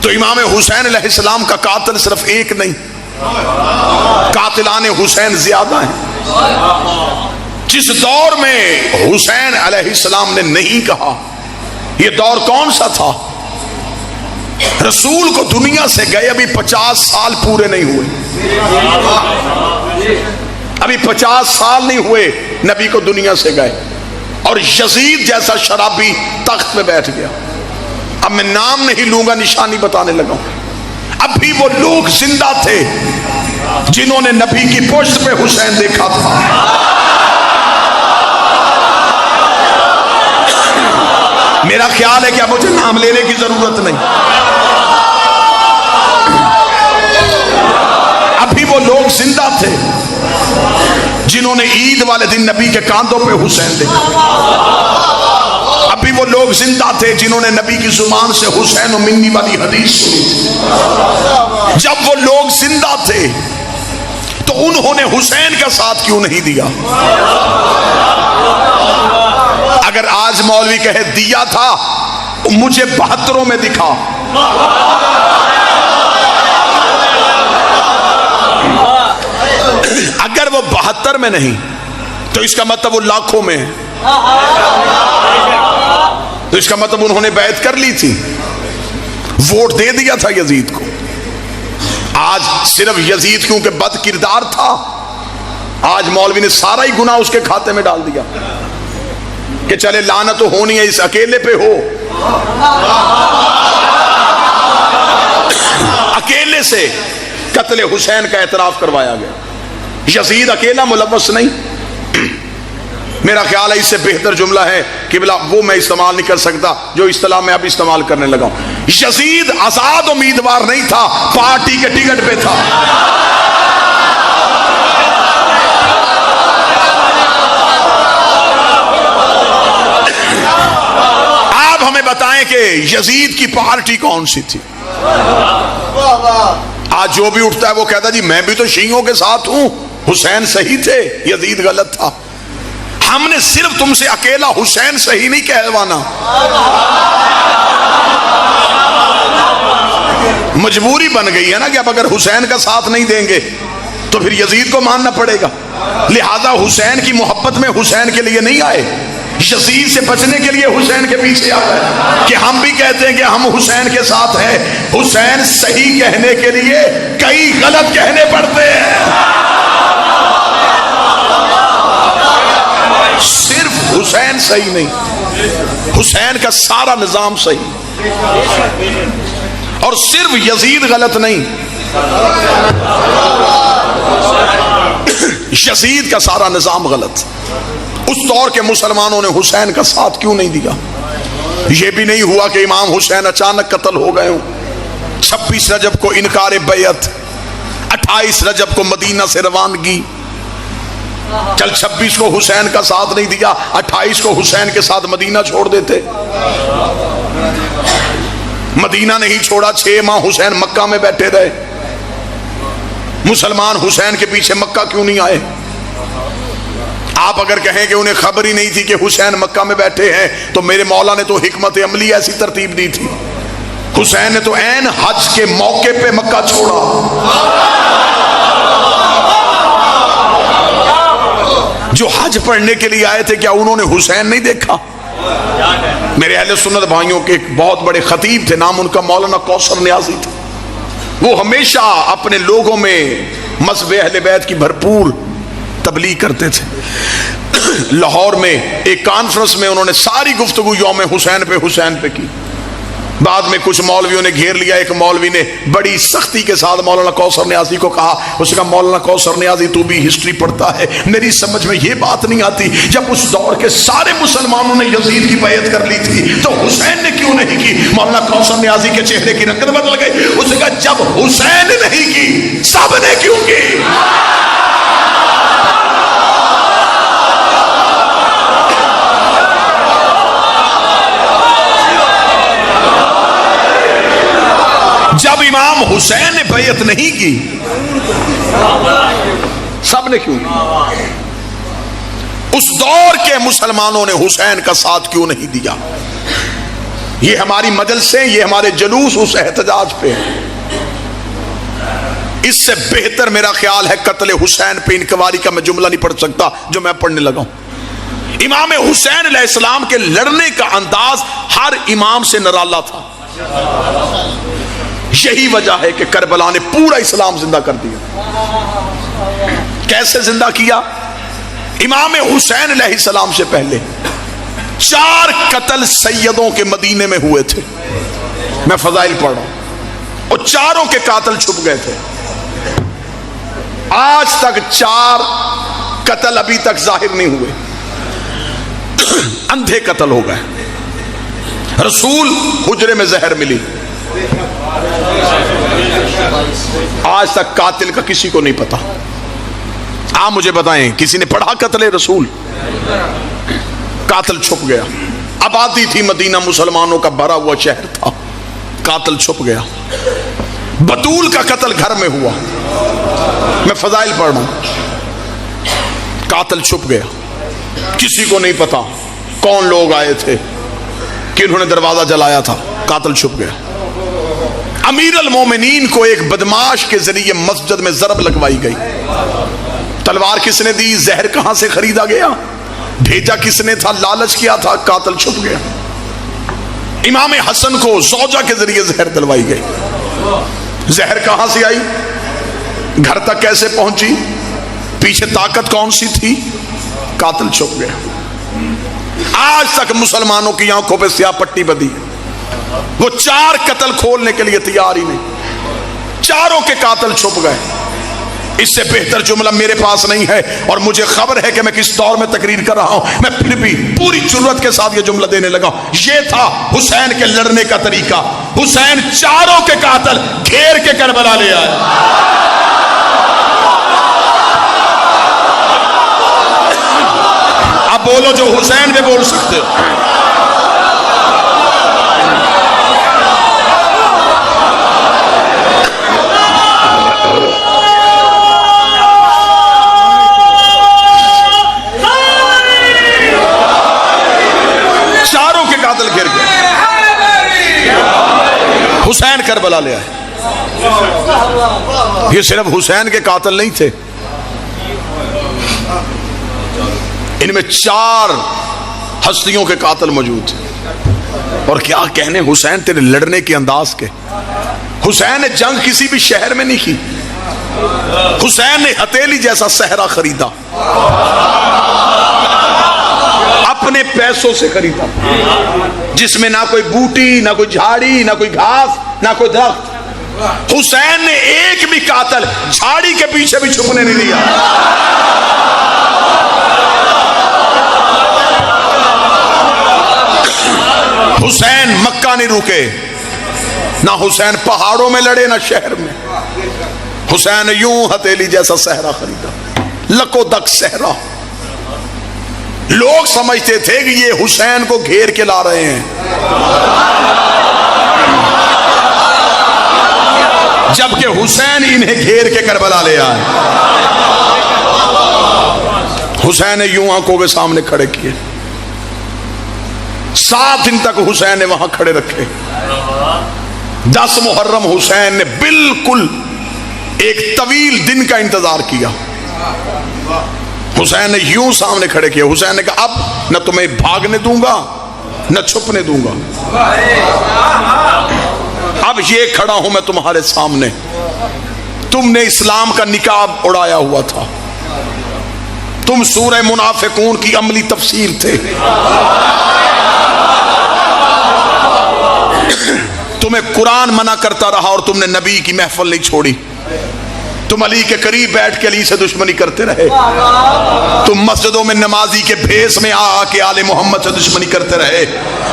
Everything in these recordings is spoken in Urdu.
تو امام حسین علیہ السلام کا قاتل صرف ایک نہیں، قاتلان حسین زیادہ ہیں۔ جس دور میں حسین علیہ السلام نے نہیں کہا، یہ دور کون سا تھا؟ رسول کو دنیا سے گئے ابھی 50 سال پورے نہیں ہوئے، ابھی 50 سال نہیں ہوئے نبی کو دنیا سے گئے، اور یزید جیسا شرابی تخت پہ بیٹھ گیا۔ اب میں نام نہیں لوں گا، نشانی بتانے لگا ہوں۔ اب بھی وہ لوگ زندہ تھے جنہوں نے نبی کی پشت پہ حسین دیکھا تھا۔ میرا خیال ہے کہ اب مجھے نام لینے کی ضرورت نہیں۔ ابھی وہ لوگ زندہ تھے جنہوں نے عید والے دن نبی کے کاندھوں پہ حسین دیکھا۔ ابھی وہ لوگ زندہ تھے جنہوں نے نبی کی زبان سے حسین و منی والی حدیث سنی تھی۔ جب وہ لوگ زندہ تھے تو انہوں نے حسین کا ساتھ کیوں نہیں دیا؟ اگر آج مولوی کہے دیا تھا، مجھے 72 میں دکھا۔ اگر وہ 72 میں نہیں تو اس کا مطلب وہ لاکھوں میں ہے، تو اس کا مطلب انہوں نے بیعت کر لی تھی، ووٹ دے دیا تھا یزید کو۔ آج صرف یزید کیونکہ بد کردار تھا، آج مولوی نے سارا ہی گناہ اس کے کھاتے میں ڈال دیا کہ چلے لعنت تو ہونی ہے، اس اکیلے پہ ہو۔ اکیلے سے قتل حسین کا اعتراف کروایا گیا، یزید اکیلا ملوث نہیں۔ میرا خیال ہے اس سے بہتر جملہ ہے کہ بلا وہ میں استعمال نہیں کر سکتا جو اصطلاح میں اب استعمال کرنے لگا ہوں۔ یزید آزاد امیدوار نہیں تھا، پارٹی کے ٹکٹ پہ تھا۔ آپ ہمیں بتائیں کہ یزید کی پارٹی کون سی تھی؟ آج جو بھی اٹھتا ہے وہ کہتا ہے جی میں بھی تو شیعوں کے ساتھ ہوں، حسین صحیح تھے، یزید غلط تھا۔ ہم نے صرف تم سے اکیلا حسین صحیح نہیں کہلوانا، مجبوری بن گئی ہے نا کہ اب اگر حسین کا ساتھ نہیں دیں گے تو پھر یزید کو ماننا پڑے گا۔ لہذا حسین کی محبت میں حسین کے لیے نہیں آئے، یزید سے بچنے کے لیے حسین کے پیچھے آ گئے کہ ہم بھی کہتے ہیں کہ ہم حسین کے ساتھ ہیں۔ حسین صحیح کہنے کے لیے کئی غلط کہنے پڑتے ہیں۔ صرف حسین صحیح نہیں، حسین کا سارا نظام صحیح، اور صرف یزید غلط نہیں، یزید کا سارا نظام غلط۔ اس دور کے مسلمانوں نے حسین کا ساتھ کیوں نہیں دیا؟ یہ بھی نہیں ہوا کہ امام حسین اچانک قتل ہو گئے ہوں۔ 26 رجب کو انکار بیعت، 28 رجب کو مدینہ سے روانگی، چل 26 کو حسین کا ساتھ نہیں دیا، 28 کو حسین کے ساتھ مدینہ چھوڑ دیتے۔ مدینہ نہیں چھوڑا، 6 ماہ حسین مکہ میں بیٹھے رہے۔ مسلمان حسین کے پیچھے مکہ کیوں نہیں آئے؟ آپ اگر کہیں کہ انہیں خبر ہی نہیں تھی کہ حسین مکہ میں بیٹھے ہیں تو میرے مولا نے تو حکمت عملی ایسی ترتیب دی تھی، حسین نے تو عین حج کے موقع پہ مکہ چھوڑا۔ جو حج پڑھنے کے لیے آئے تھے کیا انہوں نے حسین نہیں دیکھا؟ میرے اہل سنت بھائیوں کے ایک بہت بڑے خطیب تھے، نام ان کا مولانا کوثر نیازی تھا۔ وہ ہمیشہ اپنے لوگوں میں مذہب اہل بیت کی بھرپور تبلیغ کرتے تھے۔ لاہور میں ایک کانفرنس میں انہوں نے ساری گفتگو یوم حسین پہ کی۔ بعد میں کچھ مولویوں نے گھیر لیا، ایک مولوی نے بڑی سختی کے ساتھ مولانا کوثر نیازی کو کہا، اس نے کہا مولانا کوثر نیازی تو بھی ہسٹری پڑھتا ہے، میری سمجھ میں یہ بات نہیں آتی جب اس دور کے سارے مسلمانوں نے یزید کی بیعت کر لی تھی تو حسین نے کیوں نہیں کی؟ مولانا کوثر نیازی کے چہرے کی رنگت بدل گئی، اس نے کہا جب حسین نے نہیں کی سب نے کیوں کی؟ جب امام حسین نے بیعت نہیں کی سب نے کیوں کی؟ اس دور کے مسلمانوں نے حسین کا ساتھ کیوں نہیں دیا؟ یہ ہماری مجلسیں، یہ ہمارے جلوس اس احتجاج پہ ہیں۔ اس سے بہتر میرا خیال ہے قتل حسین پہ انکواری کا میں جملہ نہیں پڑھ سکتا جو میں پڑھنے لگا ہوں۔ امام حسین علیہ السلام کے لڑنے کا انداز ہر امام سے نرالا تھا۔ یہی وجہ ہے کہ کربلا نے پورا اسلام زندہ کر دیا۔ کیسے زندہ کیا؟ امام حسین علیہ السلام سے پہلے 4 قتل سیدوں کے مدینے میں ہوئے تھے۔ میں فضائل پڑھ رہا ہوں، اور چاروں کے قاتل چھپ گئے تھے۔ آج تک 4 قتل ابھی تک ظاہر نہیں ہوئے، اندھے قتل ہو گئے۔ رسول حجرے میں زہر ملی، آج تک قاتل کا کسی کو نہیں پتا۔ آپ مجھے بتائیں کسی نے پڑھا قتل رسول؟ قاتل چھپ گیا۔ آبادی تھی مدینہ، مسلمانوں کا بھرا ہوا شہر تھا، قاتل چھپ گیا۔ بطول کا قتل گھر میں ہوا، میں فضائل پڑھ رہا ہوں، قاتل چھپ گیا، کسی کو نہیں پتا کون لوگ آئے تھے، کنہوں نے دروازہ جلایا تھا، قاتل چھپ گیا۔ امیر المومنین کو ایک بدماش کے ذریعے مسجد میں ضرب لگوائی گئی۔ تلوار کس نے دی؟ زہر کہاں سے خریدا گیا؟ بھیجا کس نے تھا؟ لالچ کیا تھا؟ قاتل چھپ گیا۔ امام حسن کو زوجہ کے ذریعے زہر دلوائی گئی، زہر کہاں سے آئی؟ گھر تک کیسے پہنچی؟ پیچھے طاقت کون سی تھی؟ قاتل چھپ گیا۔ آج تک مسلمانوں کی آنکھوں پہ سیاہ پٹی بدی ہے، وہ 4 قتل کھولنے کے لیے تیار ہی نہیں، چاروں کے قاتل چھپ گئے۔ اس سے بہتر جملہ میرے پاس نہیں ہے، اور مجھے خبر ہے کہ میں کس دور میں تقریر کر رہا ہوں، میں پھر بھی پوری جرأت کے ساتھ یہ جملہ دینے لگا۔ یہ تھا حسین کے لڑنے کا طریقہ۔ حسین چاروں کے قاتل گھیر کے کربلا لے آئے۔ اب بولو جو حسین پہ بول سکتے ہو۔ چاروں کے قاتل گھر گئے، حسین کربلا لے آئے۔ یہ صرف حسین کے قاتل نہیں تھے، ان میں 4 ہستیوں کے قاتل موجود تھے۔ اور کیا کہنے حسین تیرے لڑنے کے انداز کے۔ حسین نے جنگ کسی بھی شہر میں نہیں کی، حسین نے ہتھیلی جیسا صحرا خریدا، اپنے پیسوں سے خریدا، جس میں نہ کوئی بوٹی، نہ کوئی جھاڑی، نہ کوئی گھاس، نہ کوئی درخت۔ حسین نے ایک بھی قاتل جھاڑی کے پیچھے بھی چھپنے نہیں دیا۔ حسین مکہ نہیں رکے، نہ حسین پہاڑوں میں لڑے نہ شہر میں۔ حسین یوں ہتھیلی جیسا صحرا خریدا، لکو دک صحرا۔ لوگ سمجھتے تھے کہ یہ حسین کو گھیر کے لا رہے ہیں، جبکہ حسین انہیں گھیر کے کربلا لے آئے۔ حسین نے یوں آنکھوں کے سامنے کھڑے کیے، 7 دن تک حسین نے وہاں کھڑے رکھے۔ 10 محرم حسین نے بالکل ایک طویل دن کا انتظار کیا۔ حسین نے یوں سامنے کھڑے کیا، حسین نے کہا اب نہ تمہیں بھاگنے دوں گا نہ چھپنے دوں گا، اب یہ کھڑا ہوں میں تمہارے سامنے۔ تم نے اسلام کا نقاب اڑایا ہوا تھا، تم سورہ منافقون کی عملی تفسیر تھے، تمہیں قرآن منع کرتا رہا اور تم نے نبی کی محفل نہیں چھوڑی، تم علی کے قریب بیٹھ کے علی سے دشمنی کرتے رہے، تم مسجدوں میں نمازی کے بھیس میں آ کے آل محمد سے دشمنی کرتے رہے۔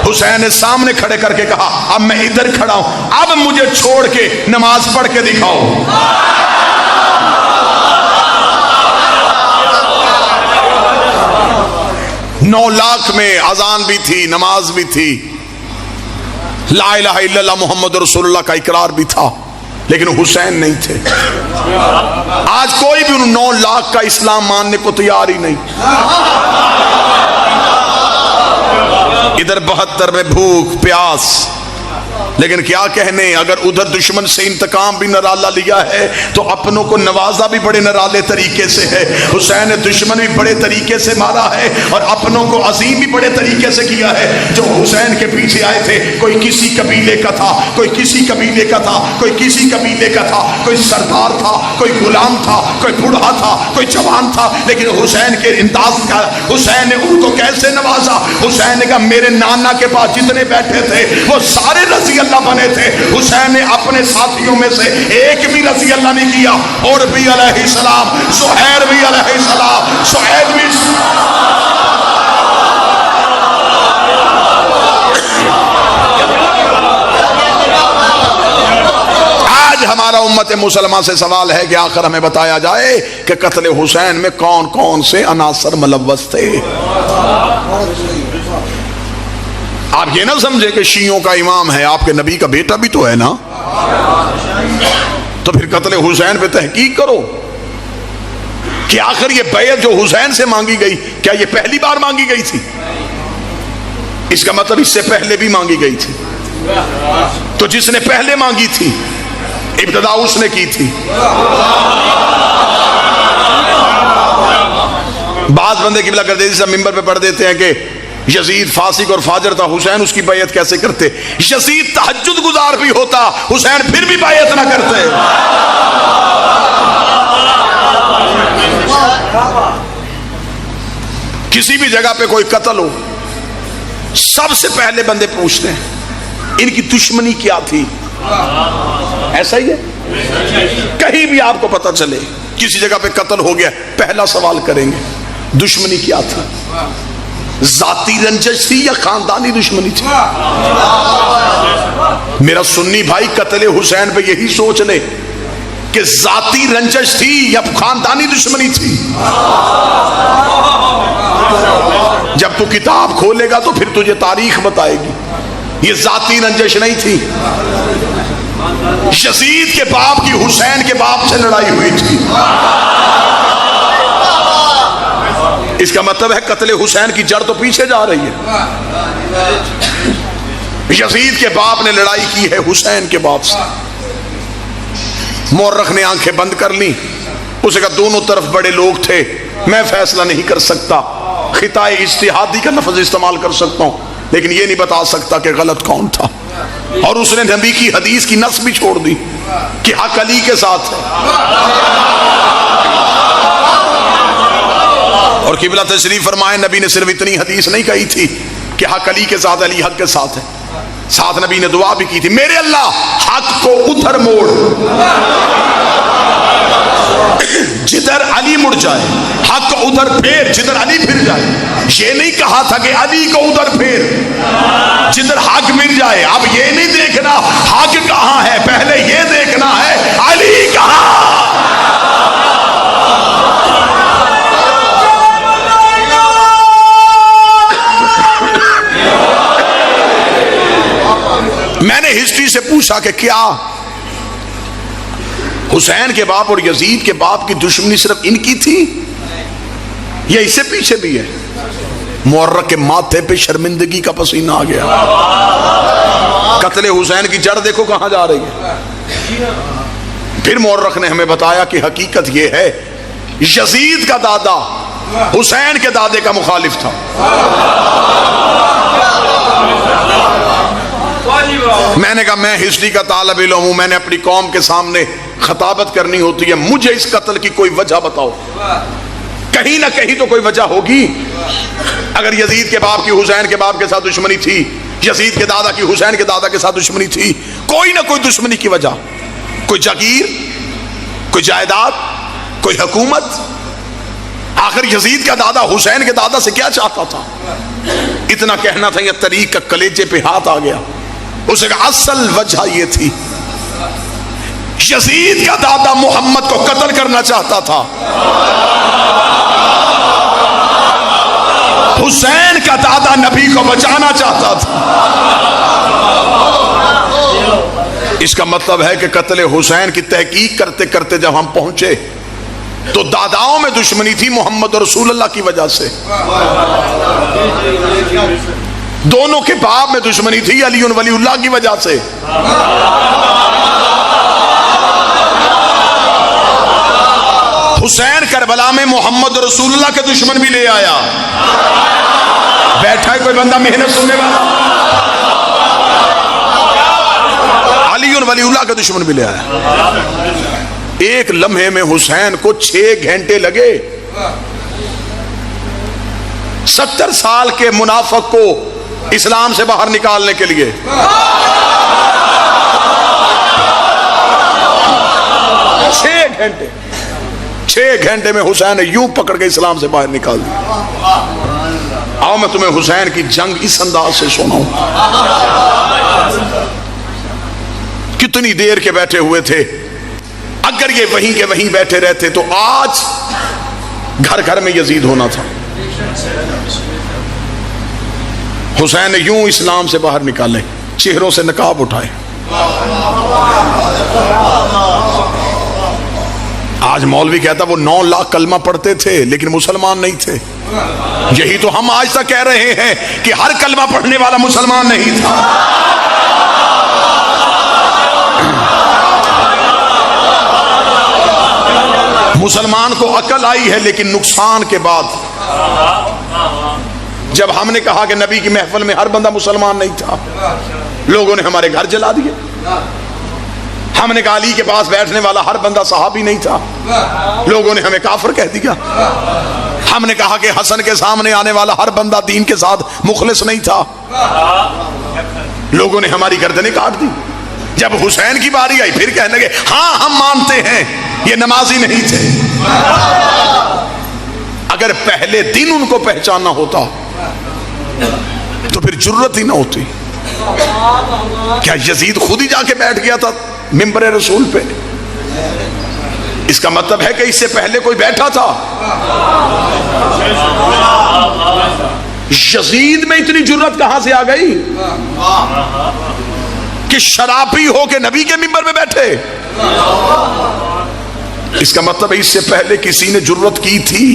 حسین نے سامنے کھڑے کر کے کہا اب میں ادھر کھڑا ہوں، اب مجھے چھوڑ کے نماز پڑھ کے دکھاؤ۔ 9 لاکھ میں اذان بھی تھی، نماز بھی تھی، لا الہ الا اللہ محمد رسول اللہ کا اقرار بھی تھا، لیکن حسین نہیں تھے۔ آج کوئی بھی ان 9 لاکھ کا اسلام ماننے کو تیار ہی نہیں۔ ادھر 72 میں بھوک پیاس، لیکن کیا کہنے، اگر ادھر دشمن سے انتقام بھی نرالا لیا ہے تو اپنوں کو نوازا بھی بڑے نرالے طریقے سے ہے۔ حسین نے دشمن بھی بڑے طریقے سے مارا ہے اور اپنوں کو عظیم بھی بڑے طریقے سے کیا ہے۔ جو حسین کے پیچھے آئے تھے، کوئی کسی قبیلے کا تھا، کوئی کسی قبیلے کا تھا، کوئی کسی قبیلے کا تھا، کوئی سردار تھا، کوئی غلام تھا، کوئی بوڑھا تھا، کوئی جوان تھا، لیکن حسین کے انداز کا، حسین نے ان کو کیسے نوازا۔ حسین نے کہا میرے نانا کے پاس جتنے بیٹھے تھے وہ سارے رضی اللہ بنے تھے، حسین نے اپنے ساتھیوں میں سے ایک بھی رضی اللہ نہیں کیا۔ اور بھی علیہ السلام، زہیر بھی علیہ السلام، سہیل بھی، آج ہمارا امت مسلمہ سے سوال ہے کہ آخر ہمیں بتایا جائے کہ قتل حسین میں کون کون سے عناصر ملوث تھے۔ آپ یہ نہ سمجھے کہ شیعوں کا امام ہے، آپ کے نبی کا بیٹا بھی تو ہے نا، تو پھر قتل حسین پہ تحقیق کرو کہ آخر یہ بیعت جو حسین سے مانگی گئی، کیا یہ پہلی بار مانگی گئی تھی؟ اس کا مطلب اس سے پہلے بھی مانگی گئی تھی۔ تو جس نے پہلے مانگی تھی، ابتدا اس نے کی تھی۔ بعض بندے قبلہ گردیزی سے ممبر پہ پڑھ دیتے ہیں کہ یزید فاسق اور فاجر تھا، حسین اس کی بیعت کیسے کرتے؟ یزید تہجد گزار بھی ہوتا، حسین پھر بھی بیعت نہ کرتے۔ کسی بھی جگہ پہ کوئی قتل ہو، سب سے پہلے بندے پوچھتے ہیں ان کی دشمنی کیا تھی۔ ایسا ہی ہے، کہیں بھی آپ کو پتہ چلے کسی جگہ پہ قتل ہو گیا، پہلا سوال کریں گے دشمنی کیا تھی، ذاتی رنجش تھی یا خاندانی دشمنی تھی؟ میرا سنی بھائی قتل حسین پہ یہی سوچ لے کہ ذاتی رنجش تھی یا خاندانی دشمنی تھی۔ جب تو کتاب کھولے گا تو پھر تجھے تاریخ بتائے گی، یہ ذاتی رنجش نہیں تھی۔ یزید کے باپ کی حسین کے باپ سے لڑائی ہوئی تھی، اس کا مطلب ہے قتل حسین کی جڑ تو پیچھے جا رہی ہے۔ یزید کے باپ نے لڑائی کی ہے حسین کے باپ سے۔ مورخ نے آنکھیں بند کر لی، اسے کہا دونوں طرف بڑے لوگ تھے، میں فیصلہ نہیں کر سکتا، خطۂ اجتہادی کا لفظ استعمال کر سکتا ہوں لیکن یہ نہیں بتا سکتا کہ غلط کون تھا۔ اور اس نے نبی کی حدیث کی نص بھی چھوڑ دی کہ حق علی کے ساتھ ہے، اور قبلہ تشریف فرمائے نبی نے صرف اتنی حدیث نہیں کہی تھی کہ حق علی کے ساتھ، علی حق کے ساتھ ہے، ساتھ نبی نے دعا بھی کی تھی، میرے اللہ حق کو ادھر موڑ جدھر علی مڑ جائے، حق کو ادھر پھیر جدھر علی پھر جائے۔ یہ نہیں کہا تھا کہ علی کو ادھر پھیر جدھر حق مل جائے۔ اب یہ نہیں دیکھنا حق کہاں ہے، پہلے یہ دیکھنا ہے علی کہاں۔ میں نے ہسٹری سے پوچھا کہ کیا حسین کے باپ اور یزید کے باپ کی دشمنی صرف ان کی تھی یا اس سے پیچھے بھی ہے؟ مورخ کے ماتھے پہ شرمندگی کا پسینہ آ گیا۔ قتل حسین کی جڑ دیکھو کہاں جا رہی ہے۔ پھر مورخ نے ہمیں بتایا کہ حقیقت یہ ہے یزید کا دادا حسین کے دادے کا مخالف تھا۔ میں نے کہا میں ہسٹری کا طالب علم ہوں، میں نے اپنی قوم کے سامنے خطابت کرنی ہوتی ہے، مجھے اس قتل کی کوئی وجہ بتاؤ، کہیں نہ کہیں تو کوئی وجہ ہوگی۔ اگر یزید کے باپ کی حسین کے باپ کے ساتھ دشمنی تھی، یزید کے دادا کی حسین کے دادا کے ساتھ دشمنی تھی، کوئی نہ کوئی دشمنی کی وجہ، کوئی جاگیر، کوئی جائیداد، کوئی حکومت۔ آخر یزید کا دادا حسین کے دادا سے کیا چاہتا تھا؟ اتنا کہنا تھا یہ طریق کا کلیجے پہ ہاتھ آ گیا۔ اسے کہا اصل وجہ یہ تھی یزید کا دادا محمد کو قتل کرنا چاہتا تھا، حسین کا دادا نبی کو بچانا چاہتا تھا۔ اس کا مطلب ہے کہ قتل حسین کی تحقیق کرتے کرتے جب ہم پہنچے تو داداؤں میں دشمنی تھی محمد رسول اللہ کی وجہ سے۔ دونوں کے باپ میں دشمنی تھی علی ولی اللہ کی وجہ سے. حسین کربلا میں محمد رسول اللہ کے دشمن بھی لے آیا. بیٹھا ہے کوئی بندہ محنت سننے والا؟ علی ولی اللہ کے دشمن بھی لے آیا. ایک لمحے میں حسین کو 6 گھنٹے لگے 70 سال کے منافق کو اسلام سے باہر نکالنے کے لیے. 6 گھنٹے میں حسین نے یوں پکڑ کے اسلام سے باہر نکال دیا. آؤ میں تمہیں حسین کی جنگ اس انداز سے سناؤں. کتنی دیر کے بیٹھے ہوئے تھے. اگر یہ وہیں کے وہیں بیٹھے رہتے تو آج گھر گھر میں یزید ہونا تھا. حسین نے یوں اسلام سے باہر نکالے, چہروں سے نقاب اٹھائے. آج مولوی کہتا وہ 9 لاکھ کلمہ پڑھتے تھے لیکن مسلمان نہیں تھے. یہی تو ہم آج تک کہہ رہے ہیں کہ ہر کلمہ پڑھنے والا مسلمان نہیں تھا. مسلمان کو عقل آئی ہے لیکن نقصان کے بعد. جب ہم نے کہا کہ نبی کی محفل میں ہر بندہ مسلمان نہیں تھا, لوگوں نے ہمارے گھر جلا دیے. ہم نے کہا علی کے پاس بیٹھنے والا ہر بندہ صحابی نہیں تھا, لوگوں نے ہمیں کافر کہہ دیا. ہم نے کہا کہ حسن کے سامنے آنے والا ہر بندہ دین کے ساتھ مخلص نہیں تھا, لوگوں نے ہماری گردنیں کاٹ دی. جب حسین کی باری آئی پھر کہنے لگے ہاں ہم مانتے ہیں یہ نمازی نہیں تھے. اگر پہلے دن ان کو پہچاننا ہوتا تو پھر جرت ہی نہ ہوتی. کیا یزید خود ہی جا کے بیٹھ گیا تھا ممبر رسول پہ؟ اس کا مطلب ہے کہ اس سے پہلے کوئی بیٹھا تھا. یزید میں اتنی جرت کہاں سے آ گئی کہ شرابی ہو کے نبی کے ممبر میں بیٹھے؟ اس کا مطلب ہے اس سے پہلے کسی نے جرت کی تھی.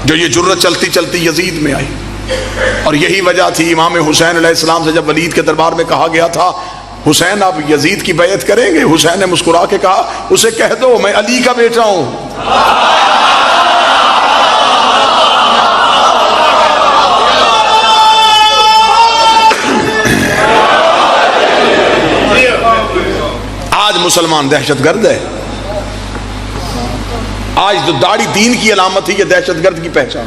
جو یہ جرت چلتی چلتی یزید میں آئی. اور یہی وجہ تھی امام حسین علیہ السلام سے جب ولید کے دربار میں کہا گیا تھا حسین آپ یزید کی بیعت کریں گے؟ حسین نے مسکرا کے کہا اسے کہہ دو میں علی کا بیٹا ہوں. آج مسلمان دہشت گرد ہے. آج جو داڑھی دین کی علامت تھی یہ دہشت گرد کی پہچان.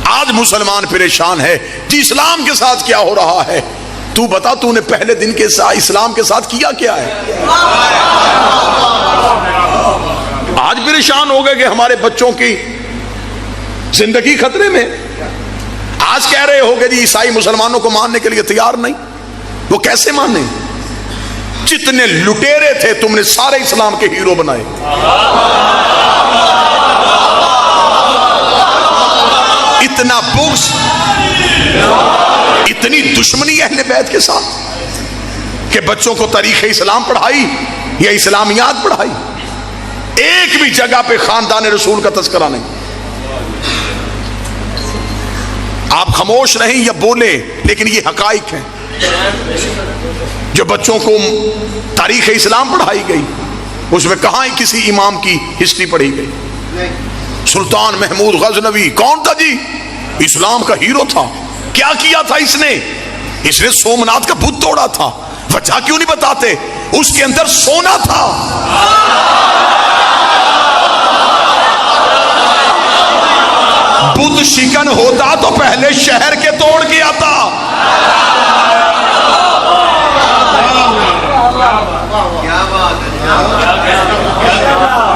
آج مسلمان پریشان ہے کہ اسلام کے ساتھ کیا ہو رہا ہے. تو بتا تو نے پہلے دن کے ساتھ اسلام کے ساتھ کیا کیا ہے؟ آج پریشان ہو گئے کہ ہمارے بچوں کی زندگی خطرے میں. آج کہہ رہے ہو گے جی عیسائی مسلمانوں کو ماننے کے لیے تیار نہیں. وہ کیسے مانے؟ جتنے لٹیرے تھے تم نے سارے اسلام کے ہیرو بنائے. اتنا بغض, اتنی دشمنی اہل بیت کے ساتھ کہ بچوں کو تاریخ اسلام پڑھائی یا اسلامیات پڑھائی. ایک بھی جگہ پہ خاندان رسول کا تذکرہ نہیں. آپ خاموش رہیں یا بولیں لیکن یہ حقائق ہیں. جو بچوں کو تاریخ اسلام پڑھائی گئی اس میں کہاں ہی کسی امام کی ہسٹری پڑھی گئی؟ سلطان محمود غزنوی کون تھا جی؟ اسلام کا ہیرو تھا. کیا کیا تھا اس نے؟ اس نے سومناتھ کا بت توڑا تھا. وجہ کیوں نہیں بتاتے؟ اس کے اندر سونا تھا. بت شکن ہوتا تو پہلے شہر کے توڑ کے آتا.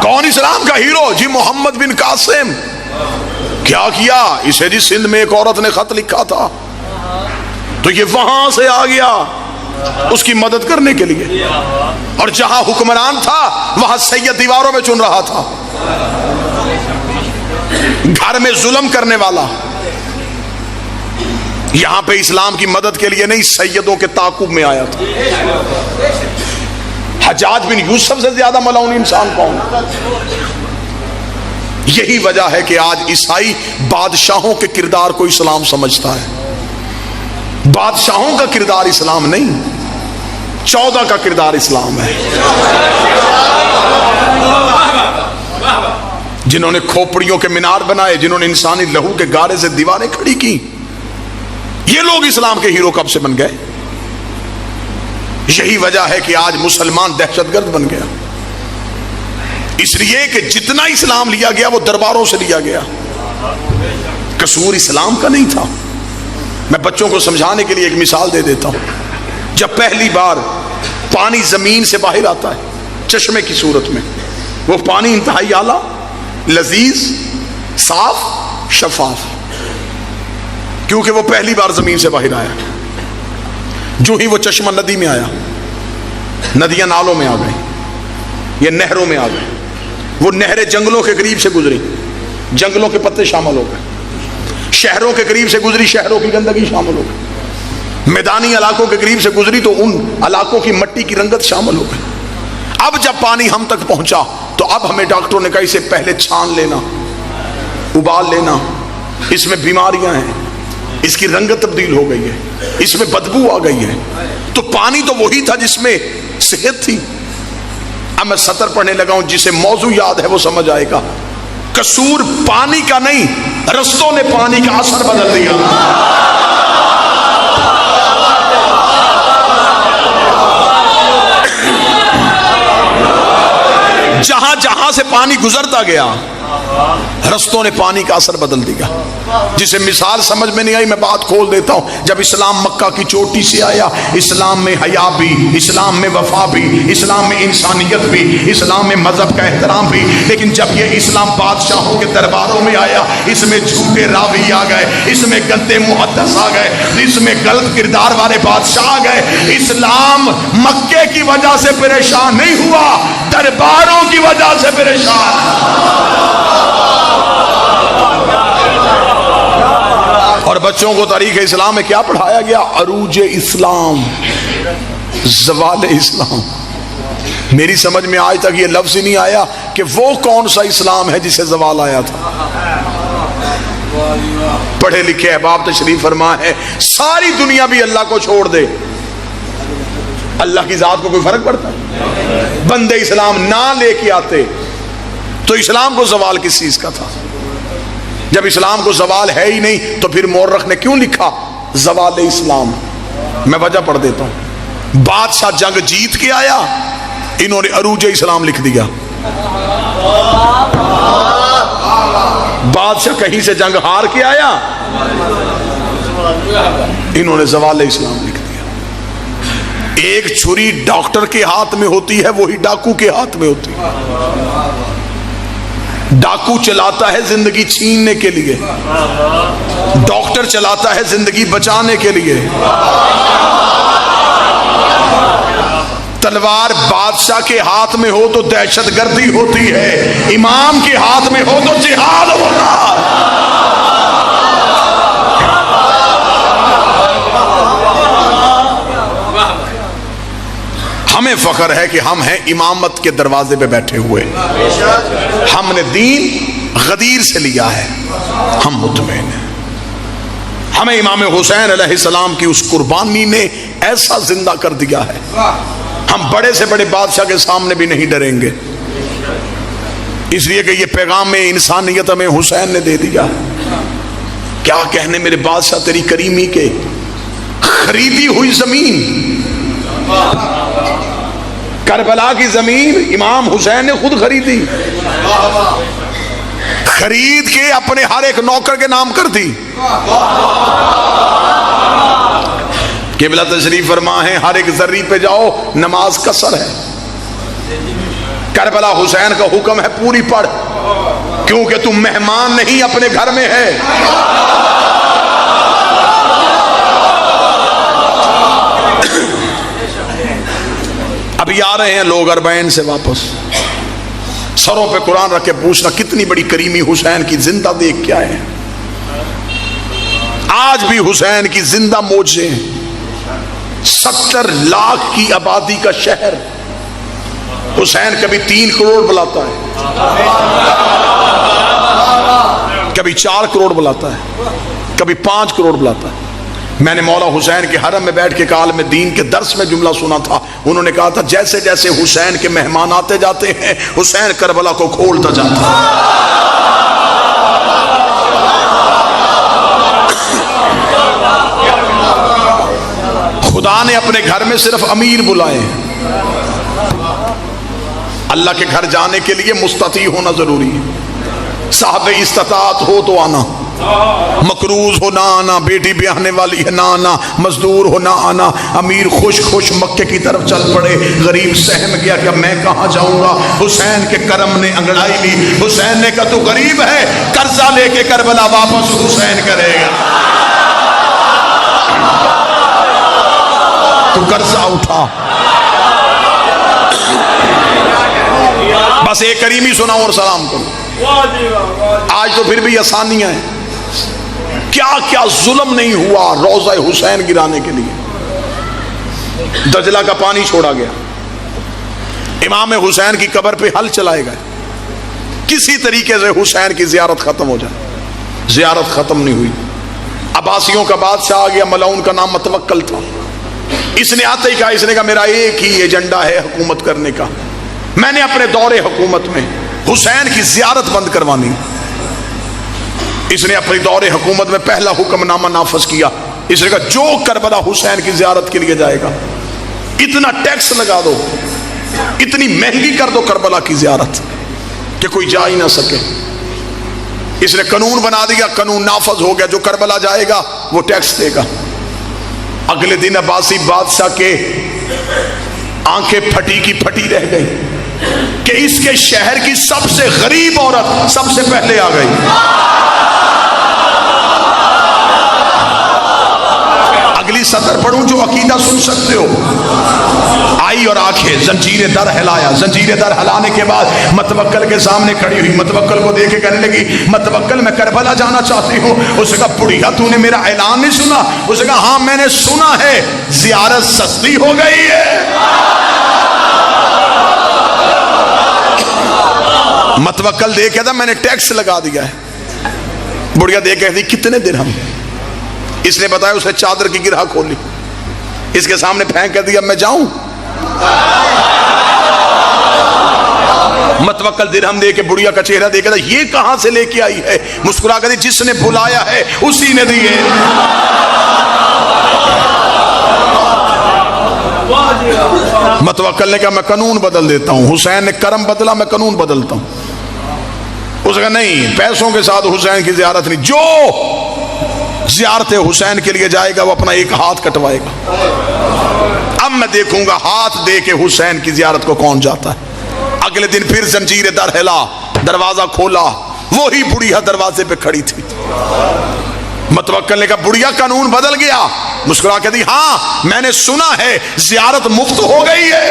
کون اسلام کا ہیرو؟ جی محمد بن قاسم. کیا کیا اسے؟ جی سندھ میں ایک عورت نے خط لکھا تھا تو یہ وہاں سے آ گیا اس کی مدد کرنے کے لیے. اور جہاں حکمران تھا وہاں سید دیواروں میں چن رہا تھا. گھر میں ظلم کرنے والا یہاں پہ اسلام کی مدد کے لیے نہیں سیدوں کے تعاقب میں آیا تھا. حجاج بن یوسف سے زیادہ ملعون انسان کون؟ یہی وجہ ہے کہ آج عیسائی بادشاہوں کے کردار کو اسلام سمجھتا ہے، بادشاہوں کا کردار اسلام نہیں، 14 کا کردار اسلام ہے۔ جنہوں نے کھوپڑیوں کے مینار بنائے، جنہوں نے انسانی لہو کے گارے سے دیواریں کھڑی کی، یہ لوگ اسلام کے ہیرو کب سے بن گئے؟ یہی وجہ ہے کہ آج مسلمان دہشت گرد بن گیا، اس لیے کہ جتنا اسلام لیا گیا وہ درباروں سے لیا گیا، قصور اسلام کا نہیں تھا۔ میں بچوں کو سمجھانے کے لیے ایک مثال دے دیتا ہوں۔ جب پہلی بار پانی زمین سے باہر آتا ہے چشمے کی صورت میں، وہ پانی انتہائی اعلیٰ، لذیذ، صاف، شفاف، کیونکہ وہ پہلی بار زمین سے باہر آیا۔ جو ہی وہ چشمہ ندی میں آیا، ندیاں نالوں میں آ گئی، یہ نہروں میں آ گئی، وہ نہریں جنگلوں کے قریب سے گزری، جنگلوں کے پتے شامل ہو گئے، شہروں کے قریب سے گزری، شہروں کی گندگی شامل ہو گئی، میدانی علاقوں کے قریب سے گزری تو ان علاقوں کی مٹی کی رنگت شامل ہو گئی۔ اب جب پانی ہم تک پہنچا تو اب ہمیں ڈاکٹروں نے کہا اسے پہلے چھان لینا، ابال لینا، اس میں بیماریاں ہیں، اس کی رنگت تبدیل ہو گئی ہے، اس میں بدبو آ گئی ہے۔ تو پانی تو وہی تھا جس میں صحت تھی۔ اب میں سطر پڑھنے لگا ہوں، جسے موضوع یاد ہے وہ سمجھ آئے گا۔ قصور پانی کا نہیں، رستوں نے پانی کا اثر بدل دیا۔ جہاں جہاں سے پانی گزرتا گیا، رستوں نے پانی کا اثر بدل دیا۔ جسے مثال سمجھ میں نہیں آئی میں بات کھول دیتا ہوں۔ جب اسلام مکہ کی چوٹی سے آیا، اسلام میں حیا بھی، اسلام میں وفا بھی، اسلام میں انسانیت بھی، اسلام میں مذہب کا احترام بھی، لیکن جب یہ اسلام بادشاہوں کے درباروں میں آیا، اس میں جھوٹے راوی آ گئے، اس میں گندے محدث آ گئے، اس میں غلط کردار والے بادشاہ آ گئے۔ اسلام مکے کی وجہ سے پریشان نہیں ہوا، درباروں کی وجہ سے پریشان۔ اور بچوں کو تاریخ اسلام میں کیا پڑھایا گیا؟ عروج اسلام، زوال اسلام۔ میری سمجھ میں آج تک یہ لفظ ہی نہیں آیا کہ وہ کون سا اسلام ہے جسے زوال آیا تھا۔ پڑھے لکھے احباب تشریف فرما ہے، ساری دنیا بھی اللہ کو چھوڑ دے، اللہ کی ذات کو کوئی فرق پڑتا ہے؟ بندے اسلام نہ لے کے آتے تو اسلام کو زوال کس چیز کا تھا؟ جب اسلام کو زوال ہے ہی نہیں تو پھر مورخ نے کیوں لکھا زوال اسلام؟ میں وجہ پڑھ دیتا ہوں۔ بادشاہ جنگ جیت کے آیا، انہوں نے عروج اسلام لکھ دیا۔ بادشاہ کہیں سے جنگ ہار کے آیا، انہوں نے زوال اسلام لکھ دیا۔ ایک چھری ڈاکٹر کے ہاتھ میں ہوتی ہے، وہی ڈاکو کے ہاتھ میں ہوتی ہے۔ ڈاکو چلاتا ہے زندگی چھیننے کے لیے، ڈاکٹر چلاتا ہے زندگی بچانے کے لیے۔ تلوار بادشاہ کے ہاتھ میں ہو تو دہشت گردی ہوتی ہے، امام کے ہاتھ میں ہو تو جہاد ہوتا ہے۔ ہمیں فخر ہے کہ ہم ہیں امامت کے دروازے پہ بیٹھے ہوئے، ہم نے دین غدیر سے لیا ہے، ہم مطمئن ہیں۔ ہمیں امام حسین علیہ السلام کی اس قربانی نے ایسا زندہ کر دیا ہے، ہم بڑے سے بڑے بادشاہ کے سامنے بھی نہیں ڈریں گے، اس لیے کہ یہ پیغام انسانیت ہمیں حسین نے دے دیا۔ کیا کہنے میرے بادشاہ تیری کریمی کے، خریدی ہوئی زمین، کربلا کی زمین امام حسین نے خود خریدی، خرید کے اپنے ہر ایک نوکر کے نام کر دی۔ قبلہ تشریف فرما ہے، ہر ایک ذرے پہ جاؤ نماز قصر ہے۔ کربلا حسین کا حکم ہے پوری پڑھ، کیونکہ تم مہمان نہیں اپنے گھر میں ہے۔ ابھی آ رہے ہیں لوگ اربعین سے واپس، سروں پہ قرآن رکھ کے پوچھنا کتنی بڑی کریمی حسین کی زندہ دیکھ کے آئے ہیں۔ آج بھی حسین کی زندہ معجزے ہیں۔ 70 لاکھ کی آبادی کا شہر، حسین کبھی 3 کروڑ بلاتا ہے، کبھی 4 کروڑ بلاتا ہے، کبھی 5 کروڑ بلاتا ہے۔ میں نے مولا حسین کے حرم میں بیٹھ کے عالم دین کے درس میں جملہ سنا تھا، انہوں نے کہا تھا جیسے جیسے حسین کے مہمان آتے جاتے ہیں حسین کربلا کو کھولتا جاتا ہے۔ خدا نے اپنے گھر میں صرف امیر بلائے ہیں، اللہ کے گھر جانے کے لیے مستطیع ہونا ضروری ہے، صاحب استطاعت ہو تو آنا، مقروض ہو نہ آنا، بیٹی بیاہنے والی ہے نہ آنا، مزدور ہو نہ آنا۔ امیر خوش خوش مکے کی طرف چل پڑے، غریب سہم گیا کہ اب میں کہاں جاؤں گا۔ حسین کے کرم نے انگڑائی لی، حسین نے کہا تو غریب ہے، قرضہ لے کے کربلا واپس حسین کرے گا، تو قرضہ اٹھا۔ بس ایک کریمی سناؤ اور سلام کرو۔ آج تو پھر بھی آسانیاں ہیں، کیا کیا ظلم نہیں ہوا روضہ حسین گرانے کے لیے۔ دجلہ کا پانی چھوڑا گیا، امام حسین کی قبر پہ حل چلائے گئے، کسی طریقے سے حسین کی زیارت ختم ہو جائے، زیارت ختم نہیں ہوئی۔ عباسیوں کا بادشاہ آ گیا، ملعون کا نام متوکل تھا، اس نے آتے ہی کہا، اس نے کہا میرا ایک ہی ایجنڈا ہے حکومت کرنے کا، میں نے اپنے دور حکومت میں حسین کی زیارت بند کروانی۔ اس نے اپنی دور حکومت میں پہلا حکم نامہ نافذ کیا، اس نے کہا جو کربلا حسین کی زیارت کے لیے جائے گا اتنا ٹیکس لگا دو، اتنی مہنگی کر دو کربلا کی زیارت کہ کوئی جا ہی نہ سکے۔ اس نے قانون بنا دیا، قانون نافذ ہو گیا، جو کربلا جائے گا وہ ٹیکس دے گا۔ اگلے دن عباسی بادشاہ کے آنکھیں پھٹی کی پھٹی رہ گئی کہ اس کے شہر کی سب سے غریب عورت سب سے پہلے آ گئی۔ اگلی سطر پڑھوں جو عقیدہ سن سکتے ہو۔ آئی اور آنکھیں، زنجیر در ہلایا، زنجیر در ہلانے کے بعد متوکل کے سامنے کھڑی ہوئی، متوکل کو دیکھ کے کہنے لگی متوکل میں کربلا جانا چاہتی ہوں۔ اس نے کہا بڑھیا تو نے میرا اعلان نہیں سنا؟ اس نے کہا ہاں میں نے سنا ہے، زیارت سستی ہو گئی ہے۔ متوکل دیکھ کہتا میں نے ٹیکس لگا دیا ہے۔ بڑھیا دیکھ کہتی کتنے درہم؟ اس نے بتایا، اسے چادر کی گرہ کھولی، اس کے سامنے پھینک کر دیا میں جاؤں؟ متوکل درہم دے کے بڑھیا کا چہرہ دیکھا تھا، یہ کہاں سے لے کے آئی ہے؟ مسکرا کر دی جس نے بلایا ہے اسی نے دیے۔ متوکل نے کہا میں قانون بدل دیتا ہوں۔ حسین نے کرم بدلا، میں قانون بدلتا ہوں۔ اس نے کہا نہیں، پیسوں کے ساتھ حسین کی زیارت نہیں، جو زیارت حسین کے لیے جائے گا وہ اپنا ایک ہاتھ کٹوائے گا۔ اب میں دیکھوں گا ہاتھ دے کے حسین کی زیارت کو کون جاتا ہے۔ اگلے دن پھر زنجیر در ہلا، دروازہ کھولا، وہی بڑھیا دروازے پہ کھڑی تھی۔ متوکل نے کہا بڑھیا قانون بدل گیا؟ مسکرا کے دی ہاں میں نے سنا ہے زیارت مفت ہو گئی ہے۔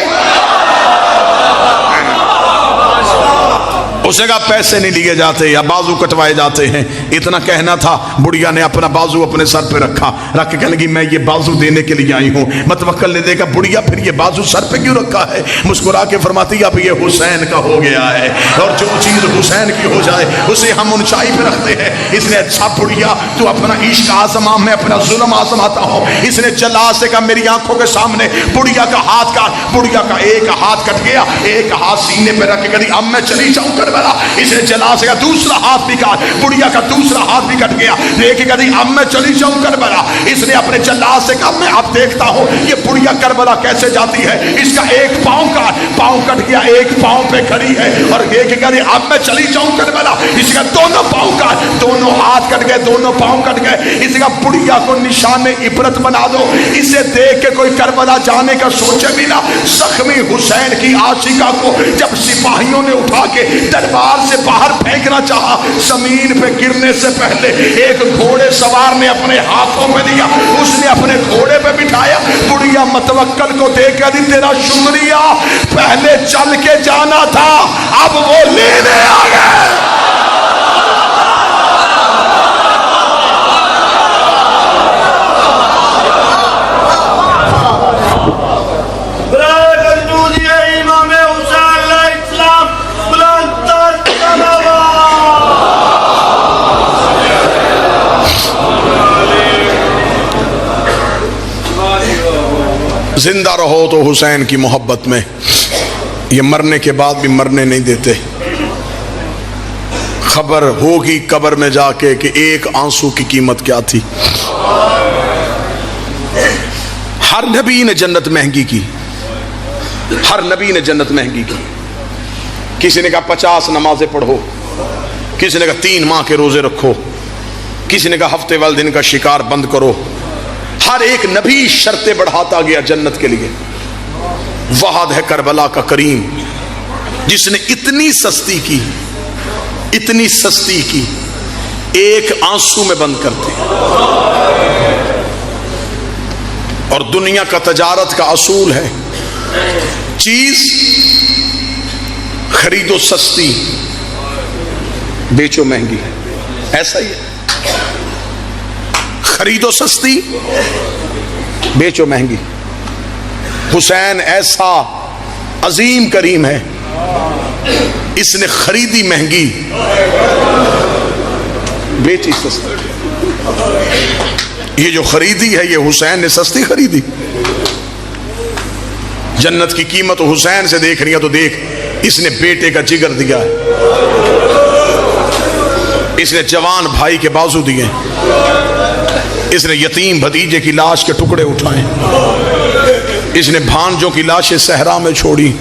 اس نے کہا پیسے نہیں لیے جاتے یا بازو کٹوائے جاتے ہیں۔ اتنا کہنا تھا، بڑھیا نے اپنا بازو اپنے سر پہ رکھا، رکھ کے کہنے لگی میں یہ بازو دینے کے لیے آئی ہوں۔ متوکل نے دیکھا بڑھیا پھر یہ بازو سر پہ کیوں رکھا ہے؟ مسکرا کے فرماتی اب یہ حسین کا ہو گیا ہے، اور جو چیز حسین کی ہو جائے اسے ہم اونچائی پہ رکھتے ہیں۔ اس نے اچھا بڑھیا تو اپنا عشق آزما، میں اپنا ظلم آزماتا ہوں۔ اس نے جلا سے کہا میری آنکھوں کے سامنے بڑھیا کا ہاتھ کاٹ۔ بڑھیا کا ایک ہاتھ کٹ گیا، ایک ہاتھ سینے پہ رکھ کے کہی اب میں چلی جاؤں کربلا۔ اس نے جلا سے کہا دوسرا ہاتھ بھی کاٹ۔ بڑھیا کا دوسرا ہاتھ بھی کٹ گیا، دیکھ کے کہی اب میں چلی جاؤں کربلا۔ اس نے اپنے جلا سے کہا میں اب دیکھتا ہوں یہ بڑھیا کربلا کیسے جاتی ہے۔ اس کا ایک پاؤں کاٹ، پاؤں کٹ گیا، ایک پاؤں پہ کھڑی ہے اور دیکھ کے کہی اب میں چلی جاؤں کربلا۔ اس کا دونوں پاؤں کاٹ، دونوں ہاتھ کٹ گئے، دونوں پاؤں کٹ گئے۔ اس کا بڑھیا کو نشان عبرت بنا دو، اسے دیکھ کے کوئی کربلا جانے کا سوچے بھی نہ۔ زخمی حسین کی عاشقہ کو جب سپاہیوں نے اٹھا کے دربار سے باہر پھینکنا چاہا، زمین پہ گرنے سے پہلے ایک گھوڑے سوار نے اپنے ہاتھوں میں دیا، اس نے اپنے گھوڑے پہ بٹھایا۔ بڑھیا متوکل کو دیکھ کر دی تیرا شکریہ، پہلے چل کے جانا تھا اب وہ لینے آ گئے۔ زندہ رہو تو حسین کی محبت میں، یہ مرنے کے بعد بھی مرنے نہیں دیتے۔ خبر ہوگی قبر میں جا کے کہ ایک آنسو کی قیمت کیا تھی۔ ہر نبی نے جنت مہنگی کی، ہر نبی نے جنت مہنگی کی۔ کسی نے کہا 50 نمازیں پڑھو، کسی نے کہا 3 ماہ کے روزے رکھو، کسی نے کہا ہفتے والے دن کا شکار بند کرو۔ ہر ایک نبی شرطیں بڑھاتا گیا جنت کے لیے۔ وحد ہے کربلا کا کریم جس نے اتنی سستی کی، اتنی سستی کی، ایک آنسو میں بند کر دی۔ اور دنیا کا تجارت کا اصول ہے، چیز خریدو سستی، بیچو مہنگی، ایسا ہی ہے۔ خریدو سستی، بیچو مہنگی۔ حسین ایسا عظیم کریم ہے، اس نے خریدی مہنگی، بیچی سستی۔ یہ جو خریدی ہے یہ حسین نے سستی خریدی۔ جنت کی قیمت حسین سے دیکھ رہی ہے تو دیکھ، اس نے بیٹے کا جگر دیا ہے، اس نے جوان بھائی کے بازو دیے، اس نے یتیم بھتیجے کی لاش کے ٹکڑے اٹھائے، اس نے بھانجوں کی لاشیں صحرا میں چھوڑی۔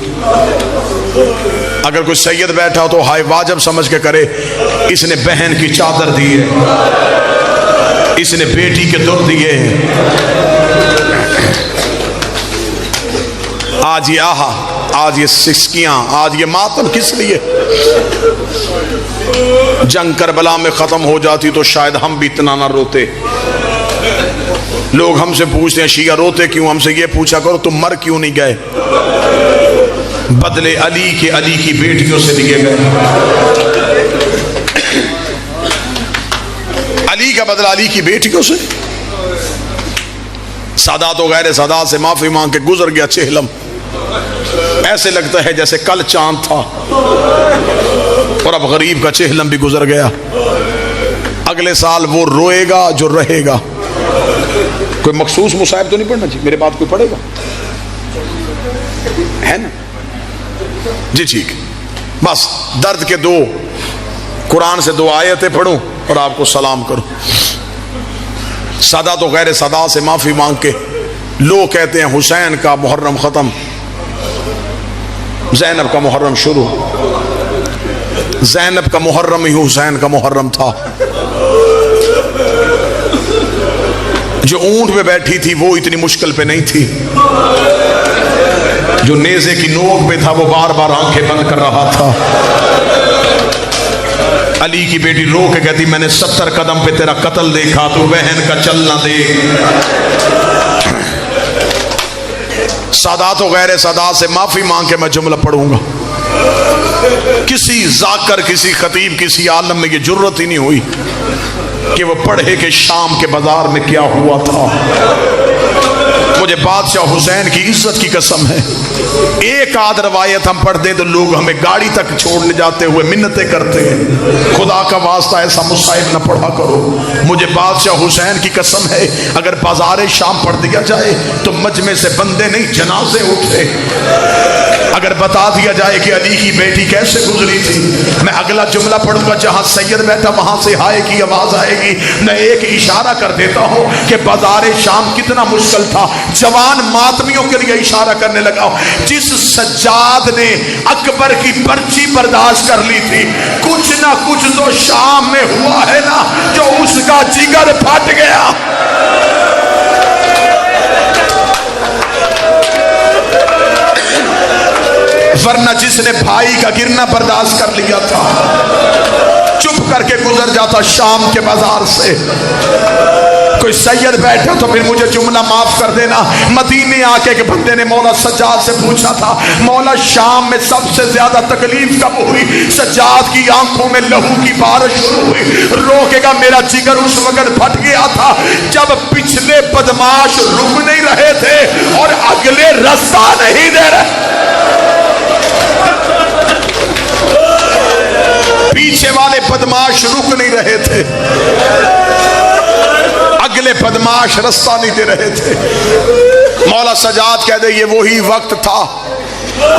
اگر کوئی سید بیٹھا ہو تو ہائے واجب سمجھ کے کرے، اس نے بہن کی چادر دی ہے، اس نے بیٹی کے در دیے ہیں۔ آج یہ آہا، آج یہ سسکیاں، آج یہ ماتم کس لیے؟ جنگ کربلا میں ختم ہو جاتی تو شاید ہم بھی اتنا نہ روتے۔ لوگ ہم سے پوچھتے ہیں شیعہ روتے کیوں؟ ہم سے یہ پوچھا کرو تم مر کیوں نہیں گئے؟ بدلے علی کے علی کی بیٹیوں سے دیے گئے، علی کا بدلہ علی کی بیٹیوں سے۔ سادات و غیر سادات سے معافی مانگ کے گزر گیا چہلم، ایسے لگتا ہے جیسے کل چاند تھا، اور اب غریب کا چہلم بھی گزر گیا۔ اگلے سال وہ روئے گا جو رہے گا۔ کوئی مخصوص مصائب تو نہیں پڑھنا چاہیے، میرے بات کوئی پڑھے گا؟ ہے نا جی؟ ٹھیک، بس درد کے 2 قرآن سے 2 آیتیں پڑھوں اور آپ کو سلام کروں۔ سادات و غیر سادات سے معافی مانگ کے، لوگ کہتے ہیں حسین کا محرم ختم، زینب کا محرم شروع۔ زینب کا محرم ہی حسین کا محرم تھا۔ جو اونٹ پہ بیٹھی تھی وہ اتنی مشکل پہ نہیں تھی، جو نیزے کی نوک پہ تھا وہ بار بار آنکھیں بند کر رہا تھا۔ علی کی بیٹی رو کے کہتی میں نے 70 قدم پہ تیرا قتل دیکھا، تو بہن کا چلنا دیکھ۔ سادات و غیر سادات سے معافی مانگ کے میں جملہ پڑھوں گا۔ کسی ذاکر، کسی خطیب، کسی عالم میں یہ جرت ہی نہیں ہوئی کہ وہ پڑھے کہ شام کے بازار میں کیا ہوا تھا۔ مجھے بادشاہ حسین کی عزت کی قسم ہے، ایک آدھ روایت ہم پڑھ دیں تو لوگ ہمیں گاڑی تک چھوڑنے جاتے ہوئے منتیں کرتے ہیں، خدا کا واسطہ ایسا مصائب نہ پڑھا کرو۔ مجھے بادشاہ حسین کی قسم ہے، اگر بازار شام پڑھ دیا جائے تو مجمع سے بندے نہیں جنازے اٹھے۔ اگر بتا دیا جائے کہ علی کی بیٹی کیسے گزری تھی، میں اگلا جملہ پڑھوں گا جہاں سید بیٹھا وہاں سے ہائے کی آواز آئے گی۔ میں ایک اشارہ کر دیتا ہوں کہ بازار شام کتنا مشکل تھا، جوان ماتمیوں کے لیے اشارہ کرنے لگا ہوں۔ جس سجاد نے اکبر کی پرچی برداشت کر لی تھی، کچھ نہ کچھ تو شام میں ہوا ہے نا جو اس کا جگر پھٹ گیا۔ ورنہ جس نے بھائی کا گرنا برداشت کر لیا تھا چپ کر کے گزر جاتا شام کے بازار سے۔ کوئی سید بیٹھا تو پھر مجھے جملہ معاف کر دینا، مدینے آ کے بندے نے مولا سجاد سے پوچھا تھا مولا شام میں سب سے زیادہ تکلیف کب ہوئی؟ سجاد کی آنکھوں میں لہو کی بارش شروع ہوئی، روکے گا میرا جگر اس وقت پھٹ گیا تھا جب پچھلے بدماش رک نہیں رہے تھے اور اگلے رستہ نہیں دے رہے، پیچھے والے بدماش رک نہیں رہے تھے، اگلے بدماش رستہ نہیں دے رہے تھے۔ مولا سجاد کہہ دے یہ وہی وقت تھا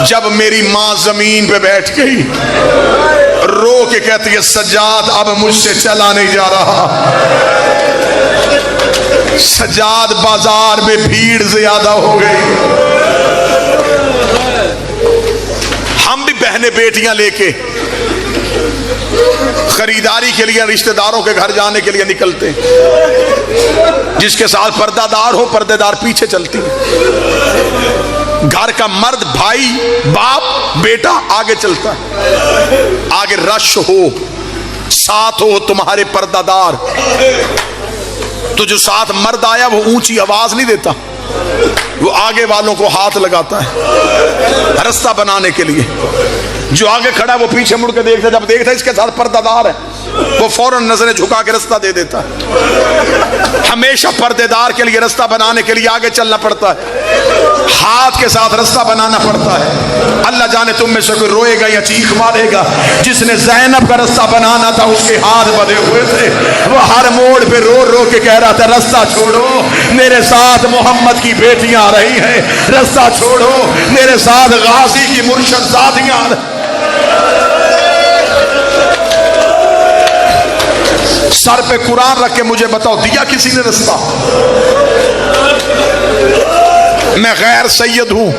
جب میری ماں زمین پہ بیٹھ گئی، رو کے کہتی ہے سجاد اب مجھ سے چلا نہیں جا رہا۔ سجاد بازار میں بھیڑ زیادہ ہو گئی، ہم بھی بہنیں بیٹیاں لے کے خریداری کے لیے رشتہ داروں کے گھر جانے کے لیے نکلتے ہیں، جس کے ساتھ پردہ دار ہو پردے دار پیچھے چلتی ہے، گھر کا مرد بھائی باپ بیٹا آگے چلتا ہے، آگے رش ہو ساتھ ہو تمہارے پردہ دار، تو جو ساتھ مرد آیا وہ اونچی آواز نہیں دیتا، وہ آگے والوں کو ہاتھ لگاتا ہے رستہ بنانے کے لیے، جو آگے کھڑا وہ پیچھے مڑ کے دیکھتا، جب دیکھتا اس کے ساتھ پردہ دار ہے وہ فوراً نظریں جھکا کے رستہ دے دیتا ہے۔ ہمیشہ پردے دار کے لیے رستہ بنانے کے لیے آگے چلنا پڑتا ہے، ہاتھ کے ساتھ رستہ بنانا پڑتا ہے۔ اللہ جانے تم میں سے کوئی روئے گا یا چیخ مارے گا، جس نے زینب کا رستہ بنانا تھا اس کے ہاتھ بدے ہوئے تھے، وہ ہر موڑ پہ رو رو کے کہہ رہا تھا رستہ چھوڑو میرے ساتھ محمد کی بیٹیاں آ رہی ہیں، رستہ چھوڑو میرے ساتھ غازی کی مرشد زادیاں آ رہی۔ سر پہ قرآن رکھ کے مجھے بتاؤ دیا کسی نے رستہ؟ میں غیر سید ہوں،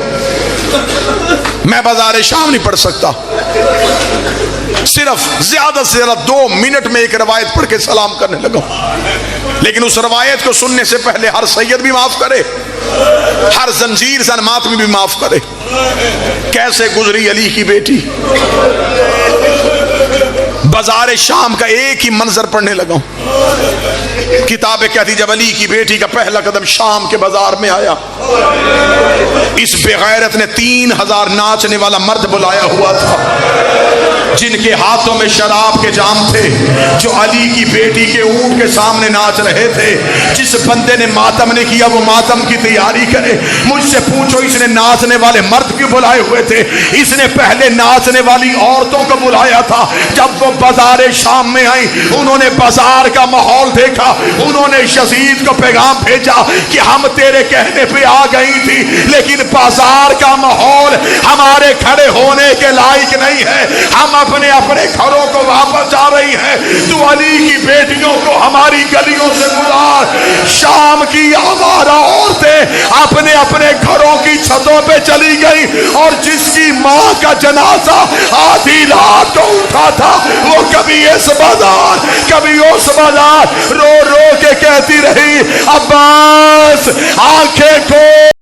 میں بازار شام نہیں پڑھ سکتا، صرف زیادہ سے زیادہ 2 منٹ میں ایک روایت پڑھ کے سلام کرنے لگا، لیکن اس روایت کو سننے سے پہلے ہر سید بھی معاف کرے، ہر زنجیر زن ماتمی بھی معاف کرے۔ کیسے گزری علی کی بیٹی؟ بازار شام کا ایک ہی منظر پڑھنے لگا ہوں، کتابیں کہتی جب علی کی بیٹی کا پہلا قدم شام کے بازار میں آیا، اس بے غیرت نے 3000 ناچنے والا مرد بلایا ہوا تھا، جن کے ہاتھوں میں شراب کے جام تھے، جو علی کی بیٹی کے اونٹ کے سامنے ناچ رہے تھے۔ جس بندے نے ماتم نے کیا وہ ماتم کی تیاری کرے۔ مجھ سے پوچھو اس نے ناچنے والے مرد کیوں بلائے ہوئے تھے؟ اس نے پہلے ناچنے والی عورتوں کو بلایا تھا، جب وہ بازار شام میں آئیں انہوں نے بازار کا ماحول دیکھا، انہوں نے یزید کو پیغام بھیجا کہ ہم تیرے کہنے پہ آ گئی تھی لیکن بازار کا ماحول ہمارے کھڑے ہونے کے لائق نہیں ہے، ہم اپنے اپنے گھروں کو واپس جا رہی ہیں، تو علی کی بیٹیوں کو ہماری گلیوں سے گزار۔ شام کی آوارہ عورتیں اپنے اپنے گھروں کی چھتوں پہ چلی گئی، اور جس کی ماں کا جنازہ آدھی رات کو اٹھا تھا وہ کبھی اس بازار کبھی اس بازار رو رو کے کہتی رہی عباس آنکھیں کھول۔